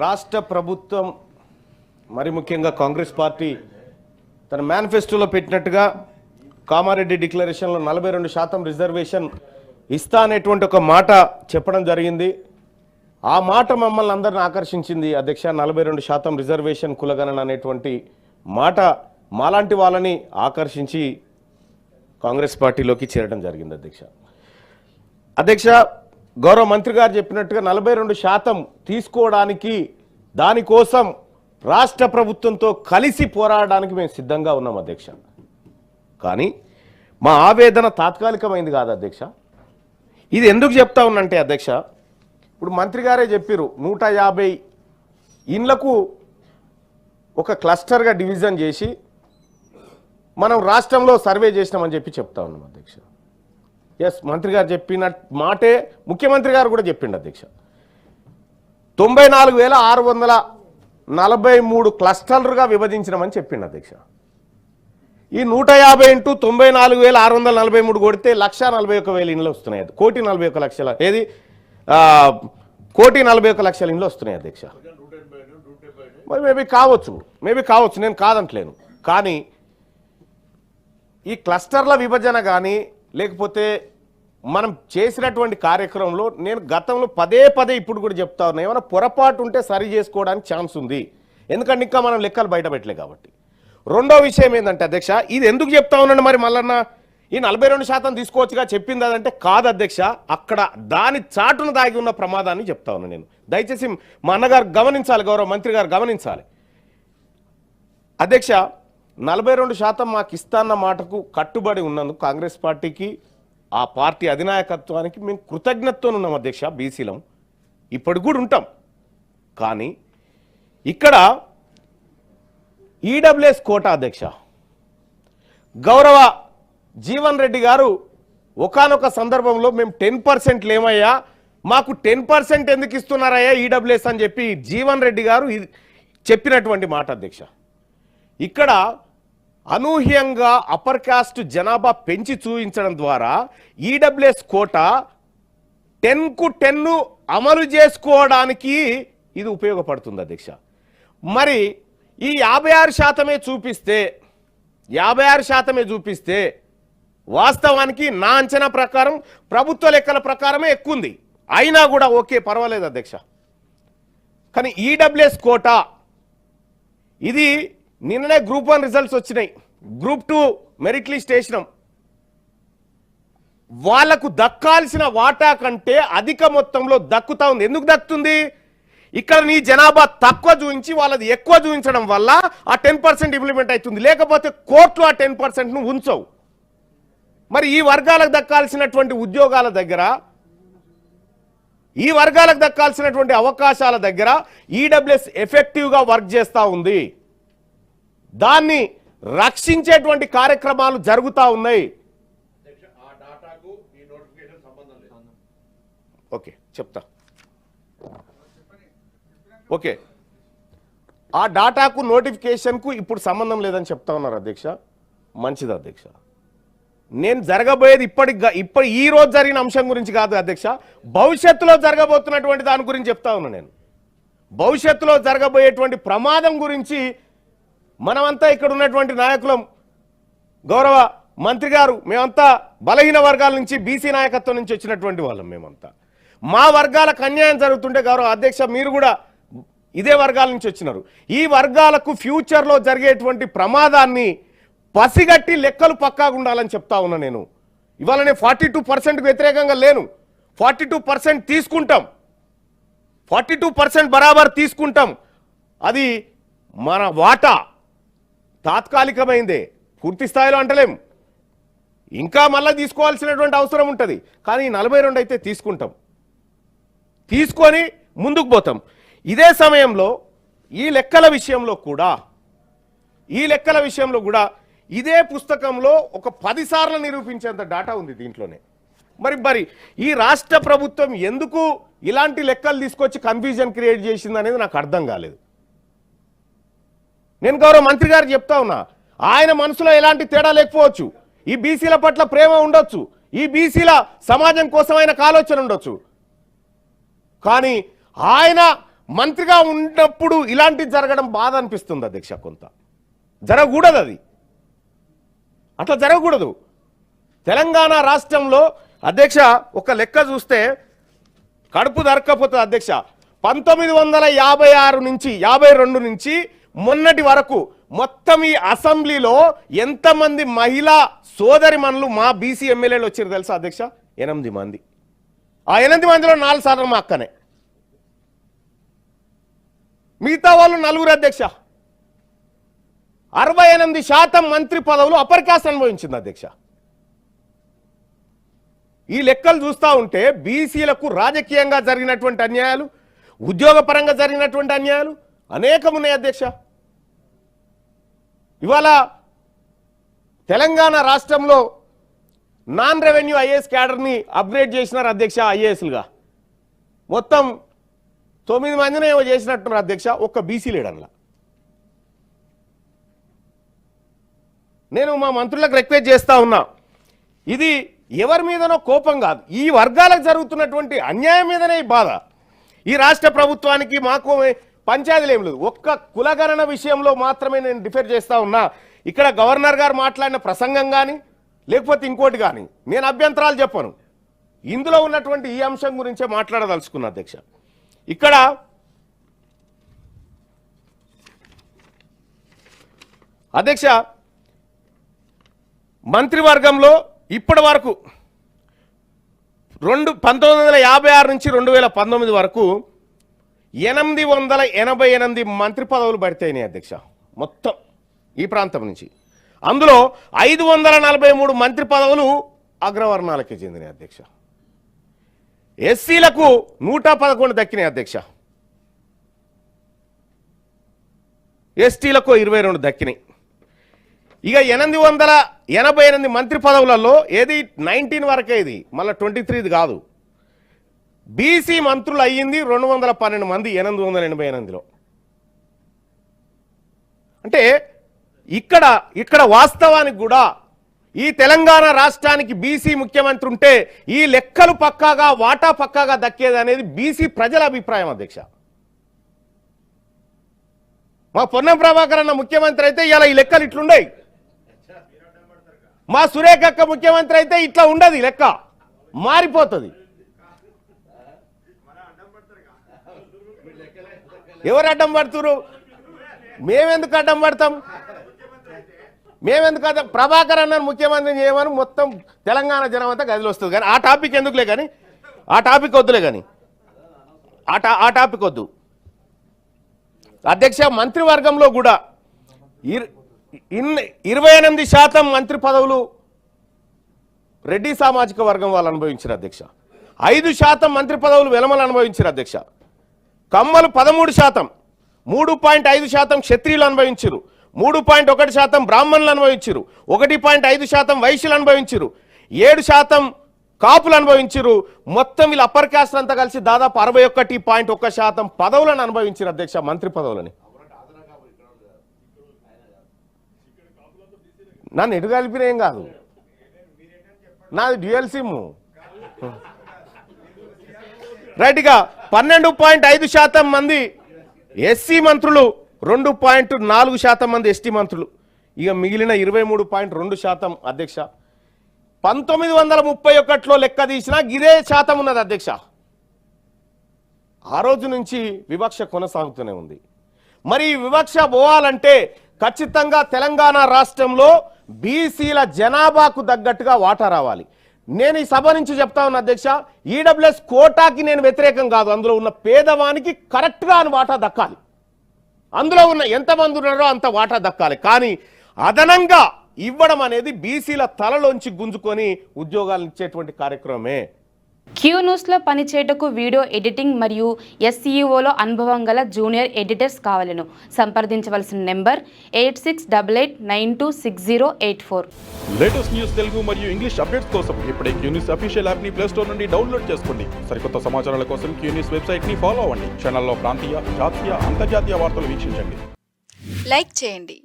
రాష్ట్ర ప్రభుత్వం మరి ముఖ్యంగా కాంగ్రెస్ పార్టీ తన మేనిఫెస్టోలో పెట్టినట్టుగా కామారెడ్డి డిక్లరేషన్లో 42% రిజర్వేషన్ ఇస్తా అనేటువంటి ఒక మాట చెప్పడం జరిగింది. ఆ మాట మమ్మల్ని అందరిని ఆకర్షించింది అధ్యక్ష. 42% రిజర్వేషన్ కులగణన అనేటువంటి మాట మాలాంటి వాళ్ళని ఆకర్షించి కాంగ్రెస్ పార్టీలోకి చేరడం జరిగింది అధ్యక్ష. గౌరవ మంత్రి గారు చెప్పినట్టుగా 42% తీసుకోవడానికి దానికోసం రాష్ట్ర ప్రభుత్వంతో కలిసి పోరాడడానికి మేము సిద్ధంగా ఉన్నాం అధ్యక్ష. కానీ మా ఆవేదన తాత్కాలికమైంది కాదు అధ్యక్ష. ఇది ఎందుకు చెప్తా ఉన్నంటే అధ్యక్ష, ఇప్పుడు మంత్రి గారే చెప్పారు 150 ఇండ్లకు ఒక క్లస్టర్గా డివిజన్ చేసి మనం రాష్ట్రంలో సర్వే చేసినామని చెప్పి చెప్తా ఉన్నాం అధ్యక్ష. ఎస్, మంత్రి గారు చెప్పిన మాటే ముఖ్యమంత్రి గారు కూడా చెప్పిండు అధ్యక్ష. 94,643 క్లస్టర్లుగా విభజించినామని చెప్పిండు అధ్యక్ష. ఈ 150 ఇంటూ 94,643 కొడితే 1,41,000 ఇండ్లు వస్తున్నాయి. 1,41,00,000 ఏది 1,41,00,000 ఇండ్లు వస్తున్నాయి అధ్యక్ష. మరి మేబీ కావచ్చు, నేను కాదంటలేను. కానీ ఈ క్లస్టర్ల విభజన కానీ లేకపోతే మనం చేసినటువంటి కార్యక్రమంలో నేను గతంలో పదే ఇప్పుడు కూడా చెప్తా ఉన్నా, ఏమైనా పొరపాటు ఉంటే సరి చేసుకోవడానికి ఛాన్స్ ఉంది. ఎందుకంటే ఇంకా మనం లెక్కలు బయట పెట్టలే కాబట్టి. రెండో విషయం ఏంటంటే అధ్యక్ష, ఇది ఎందుకు చెప్తా ఉన్నాను మరి మళ్ళన్నా ఈ 42% తీసుకోవచ్చుగా చెప్పింది అదంటే కాదు అధ్యక్ష. అక్కడ దాని చాటును దాగి ఉన్న ప్రమాదాన్ని చెప్తా ఉన్నాను నేను. దయచేసి మా అన్నగారు గమనించాలి, గౌరవ మంత్రి గారు గమనించాలి అధ్యక్ష. 42% మాకు ఇస్తాన్న మాటకు కట్టుబడి ఉన్నందుకు కాంగ్రెస్ పార్టీకి ఆ పార్టీ అధినాయకత్వానికి మేము కృతజ్ఞతతో ఉన్నాం అధ్యక్ష. బీసీలం ఇప్పటికి కూడా ఉంటాం. కానీ ఇక్కడ ఈడబ్ల్యూఎస్ కోటా అధ్యక్ష, గౌరవ జీవన్ రెడ్డి గారు ఒకానొక సందర్భంలో మేము 10% లేమయ్యా, మాకు 10% ఎందుకు ఇస్తున్నారయ్యా ఈడబ్ల్యూఎస్ అని చెప్పి జీవన్ రెడ్డి గారు చెప్పినటువంటి మాట అధ్యక్ష. ఇక్కడ అనూహ్యంగా అప్పర్ కాస్ట్ జనాభా పెంచి చూపించడం ద్వారా ఈడబ్ల్యూఎస్ కోటా 10కు 10 అమలు చేసుకోవడానికి ఇది ఉపయోగపడుతుంది అధ్యక్ష. మరి ఈ 56% చూపిస్తే వాస్తవానికి నా అంచనా ప్రకారం ప్రభుత్వ లెక్కల ప్రకారమే ఎక్కువ ఉంది. అయినా కూడా ఓకే, పర్వాలేదు అధ్యక్ష. కానీ ఈడబ్ల్యూఎస్ కోటా ఇది నిన్ననే గ్రూప్ 1 రిజల్ట్స్ వచ్చినాయి. గ్రూప్ 2 మెరిట్ లిస్ట్ వేసినాం. వాళ్లకు దక్కాల్సిన వాటా కంటే అధిక మొత్తంలో దక్కుతా ఉంది. ఎందుకు దక్కుతుంది? ఇక్కడ నీ జనాభా తక్కువ చూపించి వాళ్ళది ఎక్కువ చూపించడం వల్ల ఆ 10% ఇంప్లిమెంట్ అవుతుంది. లేకపోతే కోర్టులో ఆ 10%ను ఉంచవు. మరి ఈ వర్గాలకు దక్కాల్సినటువంటి ఉద్యోగాల దగ్గర, ఈ వర్గాలకు దక్కాల్సినటువంటి అవకాశాల దగ్గర ఈడబ్ల్యూఎస్ ఎఫెక్టివ్గా వర్క్ చేస్తూ ఉంది. దాన్ని రక్షించేటువంటి కార్యక్రమాలు జరుగుతూ ఉన్నాయి. ఓకే, చెప్తా. ఓకే, ఆ డాటాకు నోటిఫికేషన్కు ఇప్పుడు సంబంధం లేదని చెప్తా ఉన్నారు అధ్యక్ష. మంచిది అధ్యక్ష. నేను జరగబోయేది ఇప్పుడు ఈ రోజు జరిగిన అంశం గురించి కాదు అధ్యక్ష, భవిష్యత్తులో జరగబోతున్నటువంటి దాని గురించి చెప్తా ఉన్నా నేను. భవిష్యత్తులో జరగబోయేటువంటి ప్రమాదం గురించి మనమంతా ఇక్కడ ఉన్నటువంటి నాయకులం, గౌరవ మంత్రి గారు, మేమంతా బలహీన వర్గాల నుంచి బీసీ నాయకత్వం నుంచి వచ్చినటువంటి వాళ్ళం. మేమంతా మా వర్గాలకు అన్యాయం జరుగుతుంటే గౌరవ అధ్యక్ష మీరు కూడా ఇదే వర్గాల నుంచి వచ్చినారు. ఈ వర్గాలకు ఫ్యూచర్లో జరిగేటువంటి ప్రమాదాన్ని పసిగట్టి లెక్కలు పక్కాగా ఉండాలని చెప్తా ఉన్నా నేను. ఇవాళ నేను 42%కు వ్యతిరేకంగా లేను. 42% తీసుకుంటాం, 42% బరాబర్ తీసుకుంటాం. అది మన వాటా తాత్కాలికమైందే, పూర్తి స్థాయిలో అంటలేం. ఇంకా మళ్ళీ తీసుకోవాల్సినటువంటి అవసరం ఉంటుంది. కానీ 42 అయితే తీసుకుంటాం, తీసుకొని ముందుకు పోతాం. ఇదే సమయంలో ఈ లెక్కల విషయంలో కూడా ఇదే పుస్తకంలో ఒక 10 సార్లు నిరూపించేంత డాటా ఉంది దీంట్లోనే. మరి ఈ రాష్ట్ర ప్రభుత్వం ఎందుకు ఇలాంటి లెక్కలు తీసుకొచ్చి కన్ఫ్యూజన్ క్రియేట్ చేసింది అనేది నాకు అర్థం కాలేదు. నేను గౌరవ మంత్రి గారు చెప్తా ఉన్నా, ఆయన మనసులో ఎలాంటి తేడా లేకపోవచ్చు, ఈ బీసీల పట్ల ప్రేమ ఉండొచ్చు, ఈ బీసీల సమాజం కోసం ఆయన ఆలోచన ఉండొచ్చు. కానీ ఆయన మంత్రిగా ఉన్నప్పుడు ఇలాంటిది జరగడం బాధ అనిపిస్తుంది అధ్యక్ష. కొంత జరగకూడదు, అది అట్లా జరగకూడదు. తెలంగాణ రాష్ట్రంలో అధ్యక్ష ఒక లెక్క చూస్తే కడుపు దొరక్కపోతుంది అధ్యక్ష. 1956 నుంచి 52 నుంచి మొన్నటి వరకు మొత్తం ఈ అసెంబ్లీలో ఎంతమంది మహిళా సోదరిమణులు మా బీసీ ఎమ్మెల్యేలు వచ్చారు తెలుసా అధ్యక్ష? 8 మంది. ఆ 8 మందిలో 4 సార్లు మా అక్కనే, మిగతా వాళ్ళు 4 అధ్యక్ష. 68% మంత్రి పదవులు అప్పర్ కాస్ట్ అనుభవించింది అధ్యక్ష. ఈ లెక్కలు చూస్తూ ఉంటే బీసీలకు రాజకీయంగా జరిగినటువంటి అన్యాయాలు, ఉద్యోగపరంగా జరిగినటువంటి అన్యాయాలు అనేకం ఉన్నాయి అధ్యక్ష. ఇవాళ తెలంగాణ రాష్ట్రంలో నాన్ రెవెన్యూ ఐఏఎస్ క్యాడర్ని అప్గ్రేడ్ చేసినారు అధ్యక్ష. ఐఏఎస్లుగా మొత్తం 9 మందిని ఏమో చేసినట్టున్నారు అధ్యక్ష. ఒక్క బీసీ లీడర్లా. నేను మా మంత్రులకు రిక్వెస్ట్ చేస్తా ఉన్నా, ఇది ఎవరి మీదనో కోపం కాదు, ఈ వర్గాలకు జరుగుతున్నటువంటి అన్యాయం మీదనే ఈ బాధ. ఈ రాష్ట్ర ప్రభుత్వానికి మాకు పంచాయతీలు ఏం లేదు. ఒక్క కులగణన విషయంలో మాత్రమే నేను డిఫర్ చేస్తా ఉన్నా. ఇక్కడ గవర్నర్ గారు మాట్లాడిన ప్రసంగం కానీ లేకపోతే ఇంకోటి కానీ నేను అభ్యంతరాలు చెప్పను. ఇందులో ఉన్నటువంటి ఈ అంశం గురించే మాట్లాడదలుచుకున్నా అధ్యక్ష. ఇక్కడ అధ్యక్ష మంత్రివర్గంలో ఇప్పటి వరకు 1956 నుంచి 2019 వరకు 888 మంత్రి పదవులు భర్తయినాయి అధ్యక్ష మొత్తం ఈ ప్రాంతం నుంచి. అందులో 543 మంత్రి పదవులు అగ్రవర్ణాలకే చెందినాయి అధ్యక్ష. ఎస్సీలకు 111 దక్కినాయి అధ్యక్ష. ఎస్టీలకు 22 దక్కినాయి. ఇక 888 మంత్రి పదవులలో ఏది 19 వరకే, ఇది మళ్ళీ 23 కాదు. బీసీ మంత్రులు అయ్యింది 212 మంది 888లో. అంటే ఇక్కడ వాస్తవానికి కూడా ఈ తెలంగాణ రాష్ట్రానికి బీసీ ముఖ్యమంత్రి ఉంటే ఈ లెక్కలు పక్కాగా వాటా పక్కాగా దక్కేది అనేది బీసీ ప్రజల అభిప్రాయం అధ్యక్ష. మా పొన్నం ప్రభాకర్ అన్న ముఖ్యమంత్రి అయితే ఇలా ఈ లెక్కలు ఇట్లుండయి. మా సురేఖక్క ముఖ్యమంత్రి అయితే ఇట్లా ఉండదు, లెక్క మారిపోతుంది. ఎవరు అడ్డం పడుతురు? మేమెందుకు అడ్డం పడతాం? మేమెందుకు అడ్డం? ప్రభాకర్ అన్న ముఖ్యమంత్రిని చేయమని మొత్తం తెలంగాణ జనం అంతా గదిలో వస్తుంది. కానీ ఆ టాపిక్ ఎందుకులే, కానీ ఆ టాపిక్ వద్దులే, కానీ ఆ టాపిక్ వద్దు అధ్యక్ష. మంత్రివర్గంలో కూడా 28% మంత్రి పదవులు రెడ్డి సామాజిక వర్గం వాళ్ళు అనుభవించారు అధ్యక్ష. 5% మంత్రి పదవులు వెలమలు అనుభవించారు అధ్యక్ష. కమ్మలు 13%, 3.5% క్షత్రియులు అనుభవించారు, 3.1% బ్రాహ్మణులు అనుభవించారు, 1.5% వైశ్యులు అనుభవించారు, 7% కాపులు అనుభవించారు. మొత్తం వీళ్ళు అప్పర్ కాస్ట్ అంతా కలిసి దాదాపు 61.1% పదవులను అనుభవించారు అధ్యక్ష, మంత్రి పదవులని. నన్ను ఎటు కలిపిన ఏం కాదు, నాది డ్యూయల్ సిమ్. రైట్గా 12.5% మంది ఎస్సీ మంత్రులు, 2.4% మంది ఎస్టీ మంత్రులు. ఇక మిగిలిన 23.2% అధ్యక్ష. 1931లో లెక్క తీసినా ఇదే శాతం ఉన్నది అధ్యక్ష. ఆ రోజు నుంచి వివక్ష కొనసాగుతూనే ఉంది. మరి ఈ వివక్ష పోవాలంటే ఖచ్చితంగా తెలంగాణ రాష్ట్రంలో బీసీల జనాభాకు తగ్గట్టుగా వాటా రావాలి. నేను ఈ సభ నుంచి చెప్తా ఉన్నా అధ్యక్ష, ఈడబ్ల్యూఎస్ కోటాకి నేను వ్యతిరేకం కాదు. అందులో ఉన్న పేదవానికి కరెక్ట్గా అని వాటా దక్కాలి. అందులో ఉన్న ఎంతమంది ఉన్నారో అంత వాటా దక్కాలి. కానీ అదనంగా ఇవ్వడం అనేది బీసీల తలలోంచి గుంజుకొని ఉద్యోగాలు ఇచ్చేటువంటి కార్యక్రమమే. క్యూ న్యూస్లో పనిచేయటకు వీడియో ఎడిటింగ్ మరియు ఎస్ఈఓలో అనుభవం గల జూనియర్ ఎడిటర్స్ కావాలను సంప్రదించవలసిన నెంబర్ 8688926084. లేటెస్ట్ న్యూస్ తెలుగు మరియు ఇంగ్లీష్ అప్డేట్స్ కోసం ఇప్పుడే క్యూ న్యూస్ అఫీషియల్ యాప్ ని ప్లే స్టోర్ నుండి డౌన్లోడ్ చేసుకోండి. సరికొత్త సమాచారాల కోసం క్యూ న్యూస్ వెబ్సైట్ ని ఫాలో అవ్వండి. ఛానల్లో ప్రాంతీయ, జాతీయ, అంతర్జాతీయ వార్తలు వీక్షించండి. లైక్ చేయండి.